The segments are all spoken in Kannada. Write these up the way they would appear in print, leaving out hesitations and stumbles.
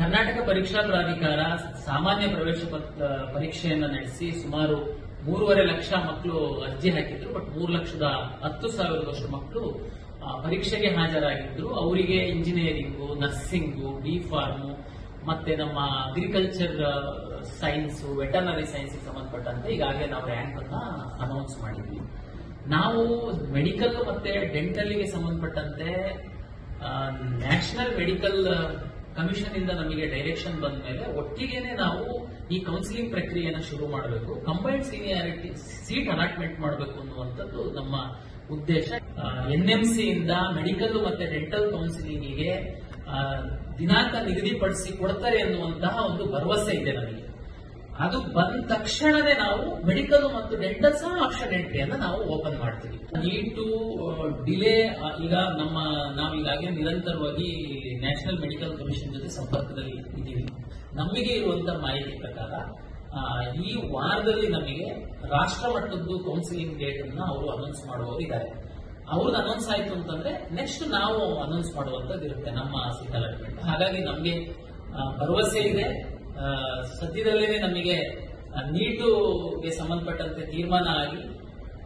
ಕರ್ನಾಟಕ ಪರೀಕ್ಷಾ ಪ್ರಾಧಿಕಾರ ಸಾಮಾನ್ಯ ಪ್ರವೇಶ ಪರೀಕ್ಷೆಯನ್ನು ನಡೆಸಿ ಸುಮಾರು 3.5 ಲಕ್ಷ ಮಕ್ಕಳು ಅರ್ಜಿ ಹಾಕಿದ್ರು. ಬಟ್ 3,10,000 ಮಕ್ಕಳು ಪರೀಕ್ಷೆಗೆ ಹಾಜರಾಗಿದ್ರು. ಅವರಿಗೆ ಇಂಜಿನಿಯರಿಂಗು, ನರ್ಸಿಂಗು, ಡಿ ಫಾರ್ಮು ಮತ್ತೆ ನಮ್ಮ ಅಗ್ರಿಕಲ್ಚರ್ ಸೈನ್ಸ್, ವೆಟರ್ನರಿ ಸೈನ್ಸ್ ಸಂಬಂಧಪಟ್ಟಂತೆ ಈಗಾಗಲೇ ನಾವು ರ್ಯಾಂಕ್ ಅನ್ನ ಅನೌನ್ಸ್ ಮಾಡಿದ್ವಿ. ನಾವು ಮೆಡಿಕಲ್ ಮತ್ತೆ ಡೆಂಟಲ್ಗೆ ಸಂಬಂಧಪಟ್ಟಂತೆ ನ್ಯಾಷನಲ್ ಮೆಡಿಕಲ್ ಕಮಿಷನ್ ಇಂದ ನಮಗೆ ಡೈರೆಕ್ಷನ್ ಬಂದ ಮೇಲೆ ಒಟ್ಟಿಗೆನೆ ನಾವು ಈ ಕೌನ್ಸಿಲಿಂಗ್ ಪ್ರಕ್ರಿಯೆಯನ್ನು ಶುರು ಮಾಡಬೇಕು, ಕಂಬೈನ್ಡ್ ಸೀನಿಯಾರಿಟಿ ಸೀಟ್ ಅಲಾಟ್ಮೆಂಟ್ ಮಾಡಬೇಕು ಅನ್ನುವಂಥದ್ದು ನಮ್ಮ ಉದ್ದೇಶ. ಎನ್ಎಂಸಿ ಇಂದ ಮೆಡಿಕಲ್ ಮತ್ತೆ ಡೆಂಟಲ್ ಕೌನ್ಸಿಲಿಂಗಿಗೆ ದಿನಾಂಕ ನಿಗದಿಪಡಿಸಿ ಕೊಡ್ತಾರೆ ಅನ್ನುವಂತಹ ಒಂದು ಭರವಸೆ ಇದೆ ನಮಗೆ. ಅದು ಬಂದ ತಕ್ಷಣವೇ ನಾವು ಮೆಡಿಕಲ್ ಮತ್ತು ಡೆಂಟಲ್ ಸಹ ಆಪ್ಷನ್ ಎಂಟ್ರಿಯನ್ನು ನಾವು ಓಪನ್ ಮಾಡ್ತೀವಿ. ನೀಟು ಡಿಲೇ ಈಗ ನಾವು ಈಗಾಗಲೇ ನಿರಂತರವಾಗಿ ನ್ಯಾಷನಲ್ ಮೆಡಿಕಲ್ ಕಮಿಷನ್ ಜೊತೆ ಸಂಪರ್ಕದಲ್ಲಿ ಇದ್ದೀವಿ. ನಮಗೆ ಇರುವಂತಹ ಮಾಹಿತಿ ಪ್ರಕಾರ ಈ ವಾರದಲ್ಲಿ ನಮಗೆ ರಾಷ್ಟ್ರ ಮಟ್ಟದ್ದು ಕೌನ್ಸಿಲಿಂಗ್ ಡೇಟ್ ಅನ್ನ ಅವರು ಅನೌನ್ಸ್ ಮಾಡುವವರು ಇದ್ದಾರೆ. ಅವ್ರದ್ದು ಅನೌನ್ಸ್ ಆಯ್ತು ಅಂತಂದ್ರೆ ನೆಕ್ಸ್ಟ್ ನಾವು ಅನೌನ್ಸ್ ಮಾಡುವಂತದ್ದು ಇರುತ್ತೆ ನಮ್ಮ ಸೀಟ್ ಅಲಾಟ್ಮೆಂಟ್. ಹಾಗಾಗಿ ನಮಗೆ ಭರವಸೆ ಇದೆ. ಸದ್ಯದಲ್ಲೇ ನಮಗೆ ನೀಟುಗೆ ಸಂಬಂಧಪಟ್ಟಂತೆ ತೀರ್ಮಾನ ಆಗಿ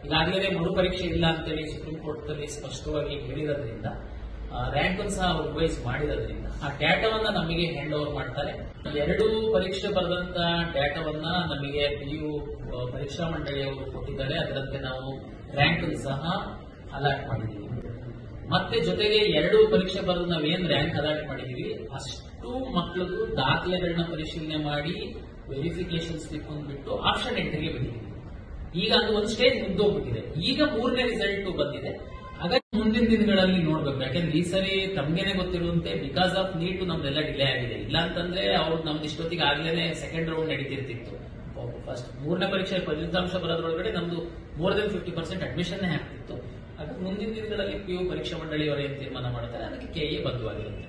ಈಗಾಗಲೇ ಮರುಪರೀಕ್ಷೆ ಇಲ್ಲ ಅಂತೇಳಿ ಸುಪ್ರೀಂ ಕೋರ್ಟ್ ಅಲ್ಲಿ ಸ್ಪಷ್ಟವಾಗಿ ಹೇಳಿರೋದ್ರಿಂದ ರ್ಯಾಂಕ್ ಸಹ ರಿವೈಸ್ ಮಾಡಿರೋದ್ರಿಂದ ಆ ಡೇಟಾವನ್ನ ನಮಗೆ ಹ್ಯಾಂಡ್ ಓವರ್ ಮಾಡ್ತಾರೆ. 2 ಪರೀಕ್ಷೆ ಬರೆದಂತ ಡೇಟಾವನ್ನ ನಮಗೆ PU ಪರೀಕ್ಷಾ ಮಂಡಳಿಯವರು ಕೊಟ್ಟಿದ್ದಾರೆ. ಅದರಂತೆ ನಾವು ರ್ಯಾಂಕ್ ಸಹ ಅಲಾಟ್ ಮಾಡಿದ್ದೀವಿ. ಮತ್ತೆ ಜೊತೆಗೆ 2 ಪರೀಕ್ಷೆ ಬರೆದು ನಾವೇನ್ ರ್ಯಾಂಕ್ ಅಲಾಟ್ ಮಾಡಿದೀವಿ ಅಷ್ಟು ಮಕ್ಕಳದು ದಾಖಲೆಗಳನ್ನ ಪರಿಶೀಲನೆ ಮಾಡಿ ವೆರಿಫಿಕೇಶನ್ ಸ್ಲಿಪ್ ಬಿಟ್ಟು ಆಪ್ಷನ್ ಎಂಟ್ರಿಗೆ ಬಿಟ್ಟಿದ್ದೀವಿ. ಈಗ ಅದು ಒಂದು ಸ್ಟೇಜ್ ಮುಗ್ದೋಗ್ಬಿಟ್ಟಿದೆ. ಈಗ 3ನೇ ರಿಸಲ್ಟ್ ಬಂದಿದೆ. ಹಾಗಾಗಿ ಮುಂದಿನ ದಿನಗಳಲ್ಲಿ ನೋಡ್ಬೇಕು. ಯಾಕಂದ್ರೆ ಈ ಸರಿ ತಮ್ಗೇನೆ ಗೊತ್ತಿರುವಂತೆ ಬಿಕಾಸ್ ಆಫ್ ನೀಟು ನಮ್ದೆಲ್ಲ ಡಿಲೇ ಆಗಿದೆ. ಇಲ್ಲ ಅಂತಂದ್ರೆ ಅವ್ರು ನಮ್ದು ಇಷ್ಟೊತ್ತಿಗೆ ಆಗ್ಲೇನೆ ಸೆಕೆಂಡ್ ರೌಂಡ್ ನಡೀತಿರ್ತಿತ್ತು. ಫಸ್ಟ್ 3ನೇ ಪರೀಕ್ಷೆ ಫಲಿತಾಂಶ ಬರೋದ್ರೊಳಗಡೆ ನಮ್ದು ಮೋರ್ ದೆನ್ 50% ಅಡ್ಮಿಷನ್ ಆಗ್ತಿತ್ತು. ಹಾಗಾಗಿ ಮುಂದಿನ ದಿನಗಳಲ್ಲಿ PU ಪರೀಕ್ಷಾ ಮಂಡಳಿಯವರು ಏನ್ ತೀರ್ಮಾನ ಮಾಡ್ತಾರೆ ಅದಕ್ಕೆ KE ಬದ್ಧವಾಗಿರುತ್ತೆ.